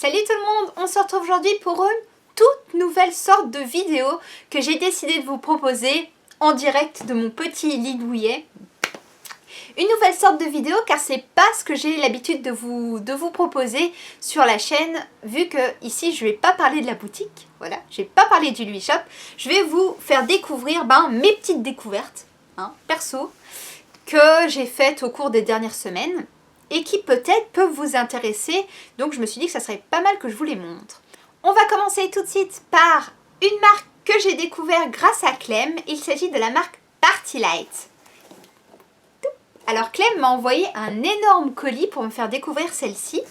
Salut tout le monde, on se retrouve aujourd'hui pour une toute nouvelle sorte de vidéo que j'ai décidé de vous proposer en direct de mon petit lit douillet. Une nouvelle sorte de vidéo car c'est pas ce que j'ai l'habitude de vous proposer sur la chaîne, vu que ici je vais pas parler de la boutique, voilà, je vais pas parler du Louis Shop, je vais vous faire découvrir mes petites découvertes, perso, que j'ai faites au cours des dernières semaines et qui peut-être peuvent vous intéresser, donc je me suis dit que ça serait pas mal que je vous les montre. On va commencer tout de suite par une marque que j'ai découvert grâce à Clem, il s'agit de la marque Party Light. Alors Clem m'a envoyé un énorme colis pour me faire découvrir celle-ci.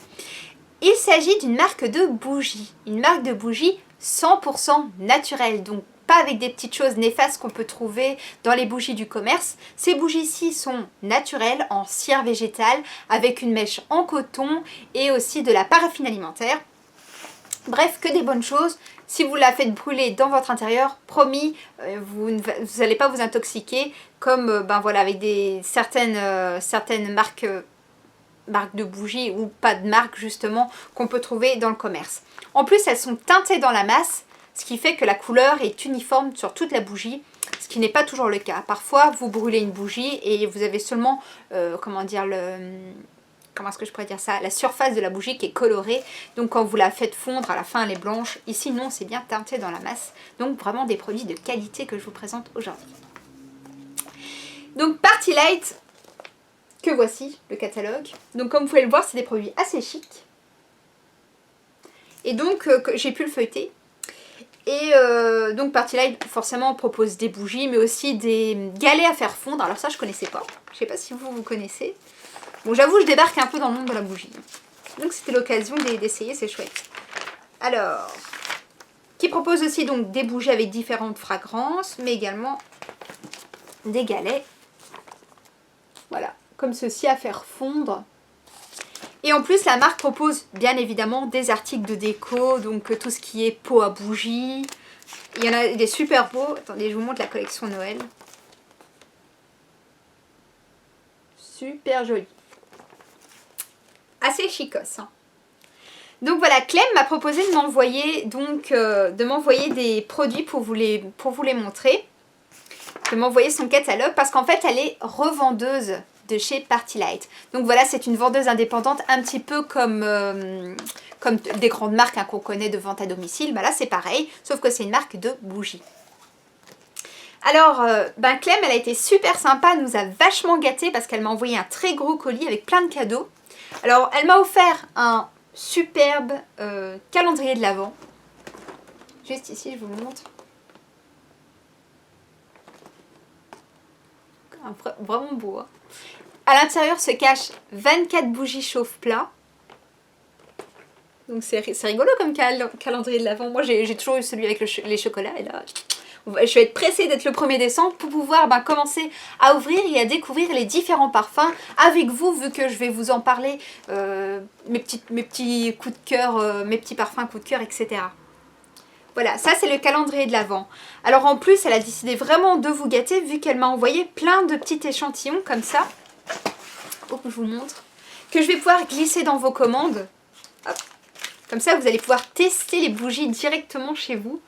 Il s'agit d'une marque de bougies, une marque de bougies 100% naturelle, donc pas avec des petites choses néfastes qu'on peut trouver dans les bougies du commerce. Ces bougies-ci sont naturelles, en cire végétale, avec une mèche en coton et aussi de la paraffine alimentaire. Bref, que des bonnes choses. Si vous la faites brûler dans votre intérieur, promis, vous n'allez pas vous intoxiquer comme voilà, avec certaines marques de bougies ou pas de marque justement qu'on peut trouver dans le commerce. En plus, elles sont teintées dans la masse, ce qui fait que la couleur est uniforme sur toute la bougie, ce qui n'est pas toujours le cas. Parfois, vous brûlez une bougie et vous avez seulement, la surface de la bougie qui est colorée. Donc quand vous la faites fondre, à la fin elle est blanche. Ici non, c'est bien teinté dans la masse. Donc vraiment des produits de qualité que je vous présente aujourd'hui. Donc Party Light, que voici le catalogue. Donc comme vous pouvez le voir, c'est des produits assez chics. Et donc j'ai pu le feuilleter. Et donc Party Light forcément propose des bougies, mais aussi des galets à faire fondre. Alors ça je connaissais pas. Je sais pas si vous connaissez. Bon, j'avoue, je débarque un peu dans le monde de la bougie. Donc c'était l'occasion d'essayer, c'est chouette. Alors, qui propose aussi donc des bougies avec différentes fragrances, mais également des galets. Voilà, comme ceci à faire fondre. Et en plus, la marque propose bien évidemment des articles de déco, donc tout ce qui est pot à bougies. Il y en a des super beaux. Attendez, je vous montre la collection Noël. Super joli. Assez chicos. Donc voilà, Clem m'a proposé de m'envoyer des produits pour vous les montrer. De m'envoyer son catalogue parce qu'en fait elle est revendeuse de chez Party Light. Donc voilà, c'est une vendeuse indépendante un petit peu comme des grandes marques qu'on connaît de vente à domicile. Là c'est pareil, sauf que c'est une marque de bougies. Alors, Clem, elle a été super sympa, elle nous a vachement gâtés parce qu'elle m'a envoyé un très gros colis avec plein de cadeaux. Alors, elle m'a offert un superbe calendrier de l'Avent. Juste ici, je vous le montre. Vraiment beau. Hein. À l'intérieur se cachent 24 bougies chauffe-plat. Donc, c'est rigolo comme calendrier de l'Avent. Moi, j'ai toujours eu celui avec les chocolats. Et là, je vais être pressée d'être le 1er décembre pour pouvoir commencer à ouvrir et à découvrir les différents parfums avec vous, vu que je vais vous en parler, mes petits coups de cœur, mes petits parfums coups de cœur, etc. Voilà, ça c'est le calendrier de l'Avent. Alors en plus, elle a décidé vraiment de vous gâter, vu qu'elle m'a envoyé plein de petits échantillons comme ça. Oh, je vous montre. Que je vais pouvoir glisser dans vos commandes. Hop. Comme ça, vous allez pouvoir tester les bougies directement chez vous.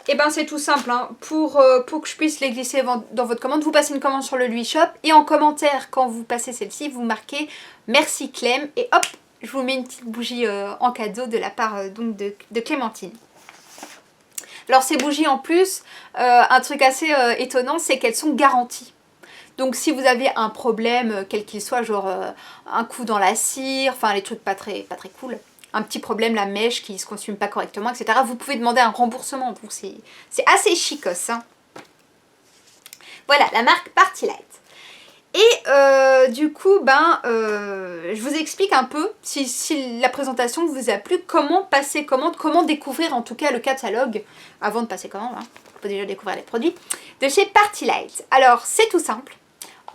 Et c'est tout simple, hein. Pour que je puisse les glisser dans votre commande, vous passez une commande sur le Louis Shop et en commentaire, quand vous passez celle-ci, vous marquez « Merci Clem » et hop, je vous mets une petite bougie en cadeau de la part de Clémentine. Alors ces bougies en plus, un truc assez étonnant, c'est qu'elles sont garanties. Donc si vous avez un problème, quel qu'il soit, genre un coup dans la cire, enfin les trucs pas très cool, un petit problème, la mèche qui ne se consume pas correctement, etc. Vous pouvez demander un remboursement, donc c'est assez chicos. Hein. Voilà, la marque Party Light. Et du coup, je vous explique un peu, si la présentation vous a plu, comment passer commande, comment découvrir en tout cas le catalogue, avant de passer commande, il faut déjà découvrir les produits, de chez Party Light. Alors, c'est tout simple.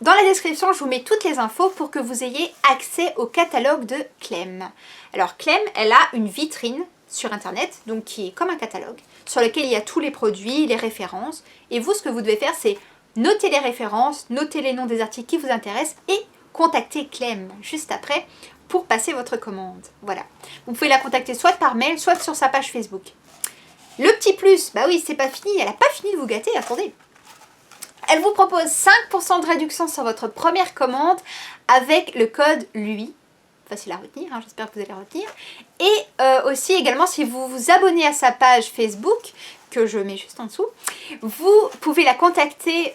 Dans la description, je vous mets toutes les infos pour que vous ayez accès au catalogue de Clem. Alors Clem, elle a une vitrine sur internet, donc qui est comme un catalogue, sur lequel il y a tous les produits, les références. Et vous, ce que vous devez faire, c'est noter les références, noter les noms des articles qui vous intéressent et contacter Clem juste après pour passer votre commande. Voilà. Vous pouvez la contacter soit par mail, soit sur sa page Facebook. Le petit plus, bah oui, c'est pas fini, elle n'a pas fini de vous gâter, attendez. Elle vous propose 5% de réduction sur votre première commande avec le code LUI. Facile à retenir, hein, j'espère que vous allez retenir. Et aussi également, si vous vous abonnez à sa page Facebook, que je mets juste en dessous, vous pouvez la contacter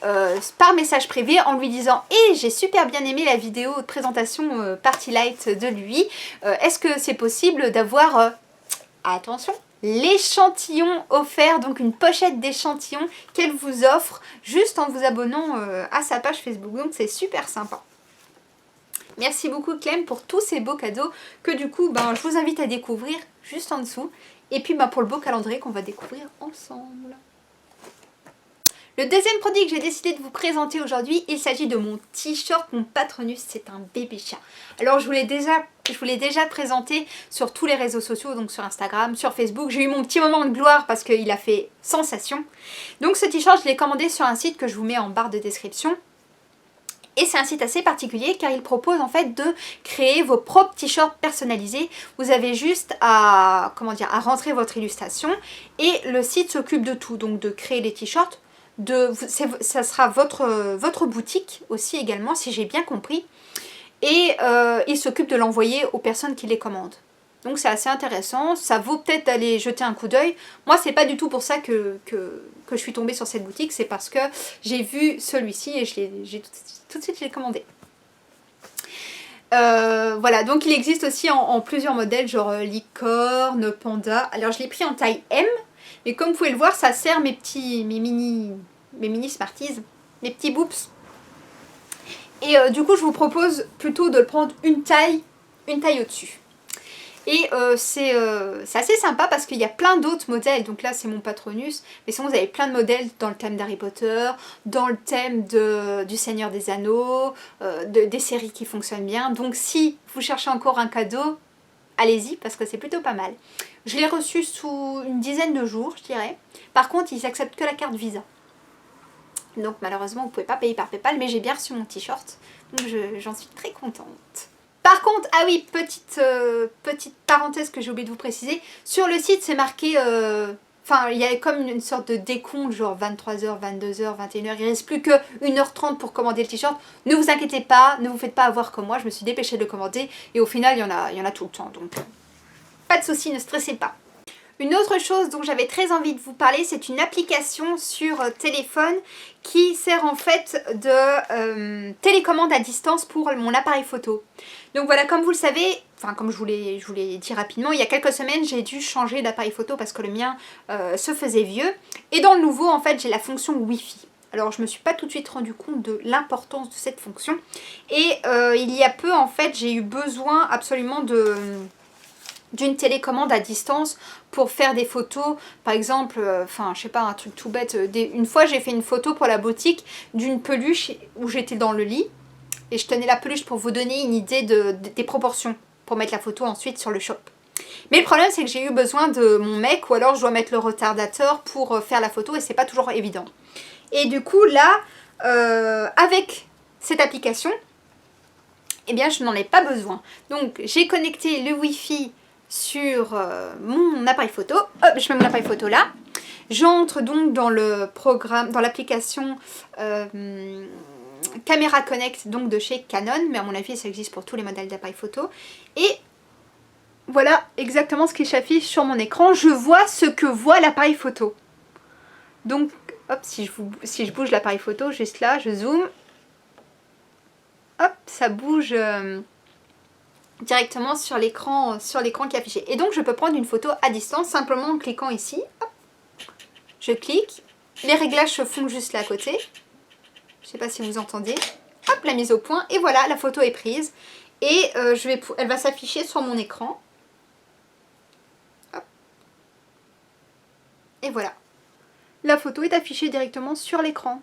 par message privé en lui disant « Eh, j'ai super bien aimé la vidéo de présentation Party Light de lui. Est-ce que c'est possible d'avoir, attention, l'échantillon offert, donc une pochette d'échantillon qu'elle vous offre juste en vous abonnant à sa page Facebook. Donc c'est super sympa. Merci beaucoup Clem pour tous ces beaux cadeaux que du coup je vous invite à découvrir juste en dessous. Et puis pour le beau calendrier qu'on va découvrir ensemble. Le deuxième produit que j'ai décidé de vous présenter aujourd'hui, il s'agit de mon t-shirt, mon Patronus, c'est un bébé chat. Alors je vous l'ai déjà présenté sur tous les réseaux sociaux, donc sur Instagram, sur Facebook. J'ai eu mon petit moment de gloire parce qu'il a fait sensation. Donc ce t-shirt, je l'ai commandé sur un site que je vous mets en barre de description. Et c'est un site assez particulier car il propose en fait de créer vos propres t-shirts personnalisés. Vous avez juste à rentrer votre illustration et le site s'occupe de tout, donc de créer les t-shirts. Ça sera votre boutique aussi également, si j'ai bien compris. Et il s'occupe de l'envoyer aux personnes qui les commandent. Donc c'est assez intéressant, ça vaut peut-être d'aller jeter un coup d'œil. Moi c'est pas du tout pour ça que je suis tombée sur cette boutique, c'est parce que j'ai vu celui-ci et tout de suite je l'ai commandé. Voilà, donc il existe aussi en plusieurs modèles, genre licorne, panda. Alors je l'ai pris en taille M, mais comme vous pouvez le voir, ça sert mes mini Smarties, mes petits boops. Et du coup je vous propose plutôt de le prendre une taille au-dessus. Et c'est assez sympa parce qu'il y a plein d'autres modèles. Donc là c'est mon Patronus, mais sinon vous avez plein de modèles dans le thème d'Harry Potter, dans le thème du Seigneur des Anneaux, des séries qui fonctionnent bien. Donc si vous cherchez encore un cadeau, allez-y parce que c'est plutôt pas mal. Je l'ai reçu sous une dizaine de jours, je dirais. Par contre ils acceptent que la carte Visa. Donc malheureusement vous ne pouvez pas payer par PayPal, mais j'ai bien reçu mon t-shirt. Donc j'en suis très contente. Par contre, ah oui, petite parenthèse que j'ai oublié de vous préciser, sur le site c'est marqué, il y a comme une sorte de décompte, genre 23h, 22h, 21h, il ne reste plus que 1h30 pour commander le t-shirt. Ne vous inquiétez pas, ne vous faites pas avoir comme moi, je me suis dépêchée de le commander et au final il y en a tout le temps, donc pas de soucis, ne stressez pas. Une autre chose dont j'avais très envie de vous parler, c'est une application sur téléphone qui sert en fait de télécommande à distance pour mon appareil photo. Donc voilà, comme vous le savez, comme je vous l'ai dit rapidement, il y a quelques semaines j'ai dû changer d'appareil photo parce que le mien se faisait vieux. Et dans le nouveau, en fait, j'ai la fonction Wi-Fi. Alors je ne me suis pas tout de suite rendu compte de l'importance de cette fonction. Et il y a peu, en fait, j'ai eu besoin absolument d'une télécommande à distance pour faire des photos, par exemple, je sais pas, un truc tout bête, une fois j'ai fait une photo pour la boutique d'une peluche où j'étais dans le lit et je tenais la peluche pour vous donner une idée des proportions pour mettre la photo ensuite sur le shop. Mais le problème c'est que j'ai eu besoin de mon mec ou alors je dois mettre le retardateur pour faire la photo et c'est pas toujours évident. Et du coup là, avec cette application, eh bien je n'en ai pas besoin. Donc j'ai connecté le Wi-Fi sur mon appareil photo. Hop, je mets mon appareil photo là. J'entre donc dans le programme, dans l'application Camera Connect donc de chez Canon, mais à mon avis ça existe pour tous les modèles d'appareil photo. Et voilà exactement ce qui s'affiche sur mon écran. Je vois ce que voit l'appareil photo. Donc, hop, si je bouge l'appareil photo juste là, je zoome. Hop, ça bouge directement sur l'écran qui est affiché. Et donc je peux prendre une photo à distance simplement en cliquant ici. Hop, je clique, les réglages se font juste là à côté. Je ne sais pas si vous entendez. Hop, la mise au point et voilà, la photo est prise. Et elle va s'afficher sur mon écran. Hop. Et voilà. La photo est affichée directement sur l'écran.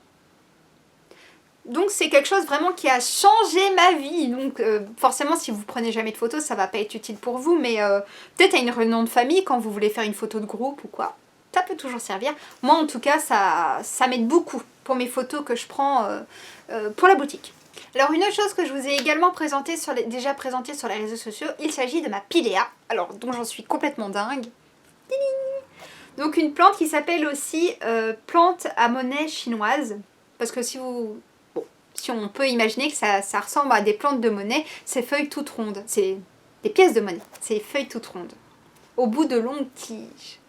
Donc c'est quelque chose vraiment qui a changé ma vie. Donc forcément si vous prenez jamais de photos ça va pas être utile pour vous. Mais peut-être à une réunion de famille quand vous voulez faire une photo de groupe ou quoi. Ça peut toujours servir. Moi en tout cas ça m'aide beaucoup pour mes photos que je prends pour la boutique. Alors une autre chose que je vous ai également déjà présentée sur les réseaux sociaux, il s'agit de ma Pilea, alors dont j'en suis complètement dingue. Donc une plante qui s'appelle aussi plante à monnaie chinoise, parce que si on peut imaginer que ça ressemble à des plantes de monnaie, ces feuilles toutes rondes, c'est des pièces de monnaie, ces feuilles toutes rondes, au bout de longues tiges.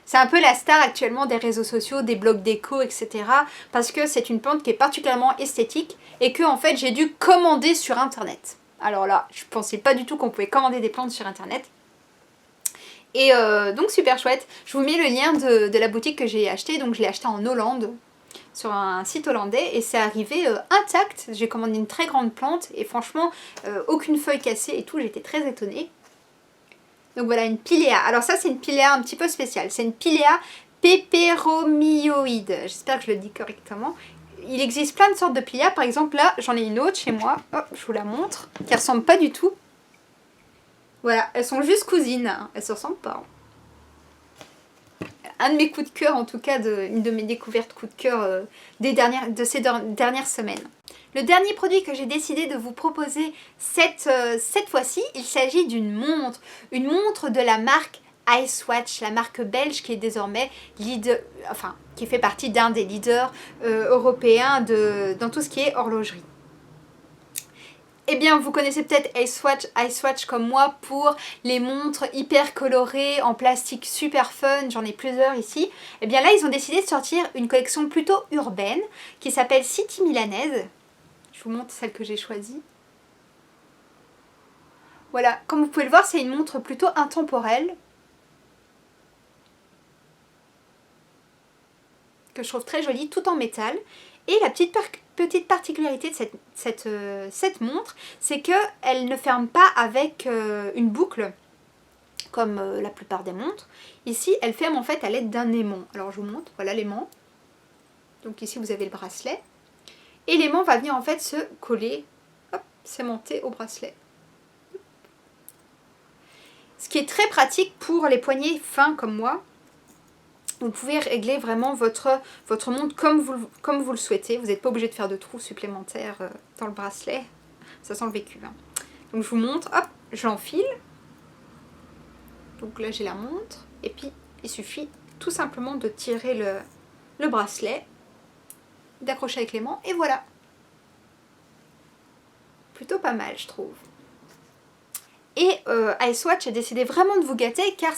C'est un peu la star actuellement des réseaux sociaux, des blogs déco, etc. Parce que c'est une plante qui est particulièrement esthétique et que en fait j'ai dû commander sur internet. Alors là, je pensais pas du tout qu'on pouvait commander des plantes sur internet. Et donc super chouette. Je vous mets le lien de la boutique que j'ai acheté. Donc je l'ai acheté en Hollande, sur un site hollandais, et c'est arrivé intact. J'ai commandé une très grande plante et franchement aucune feuille cassée et tout, j'étais très étonnée. Donc voilà, une Pilea. Alors ça, c'est une Pilea un petit peu spéciale. C'est une Pilea peperomioide. J'espère que je le dis correctement. Il existe plein de sortes de Pilea. Par exemple, là, j'en ai une autre chez moi. Hop, je vous la montre. Qui ressemble pas du tout. Voilà, elles sont juste cousines. Hein. Elles se ressemblent pas. Un de mes coups de cœur, en tout cas, une de mes découvertes coups de cœur de ces dernières semaines. Le dernier produit que j'ai décidé de vous proposer cette fois-ci, il s'agit d'une montre de la marque Icewatch, la marque belge qui est désormais qui fait partie d'un des leaders européens dans tout ce qui est horlogerie. Eh bien, vous connaissez peut-être Icewatch comme moi pour les montres hyper colorées en plastique super fun, j'en ai plusieurs ici. Eh bien là, ils ont décidé de sortir une collection plutôt urbaine qui s'appelle City Milanaise. Je vous montre celle que j'ai choisie. Voilà, comme vous pouvez le voir, c'est une montre plutôt intemporelle. Que je trouve très jolie, tout en métal. Et la petite particularité de cette montre, c'est qu'elle ne ferme pas avec une boucle, comme la plupart des montres. Ici, elle ferme en fait à l'aide d'un aimant. Alors je vous montre, voilà l'aimant. Donc ici, vous avez le bracelet. Et l'aimant va venir en fait se coller, hop, s'aimanter au bracelet. Ce qui est très pratique pour les poignets fins comme moi. Vous pouvez régler vraiment votre montre comme vous le souhaitez. Vous n'êtes pas obligé de faire de trous supplémentaires dans le bracelet. Ça sent le vécu. Hein. Donc je vous montre, hop, je l'enfile. Donc là j'ai la montre. Et puis il suffit tout simplement de tirer le bracelet, d'accrocher avec l'aimant et voilà. Plutôt pas mal je trouve. Et Icewatch a décidé vraiment de vous gâter car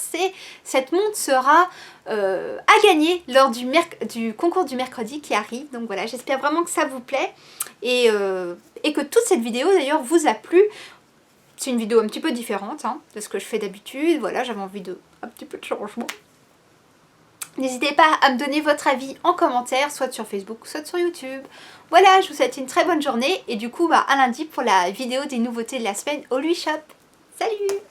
cette montre sera à gagner lors du concours du mercredi qui arrive. Donc voilà, j'espère vraiment que ça vous plaît et que toute cette vidéo d'ailleurs vous a plu. C'est une vidéo un petit peu différente de ce que je fais d'habitude. Voilà, j'avais envie un petit peu de changement. N'hésitez pas à me donner votre avis en commentaire, soit sur Facebook, soit sur YouTube. Voilà, je vous souhaite une très bonne journée et du coup à lundi pour la vidéo des nouveautés de la semaine au Louis Shop. Salut!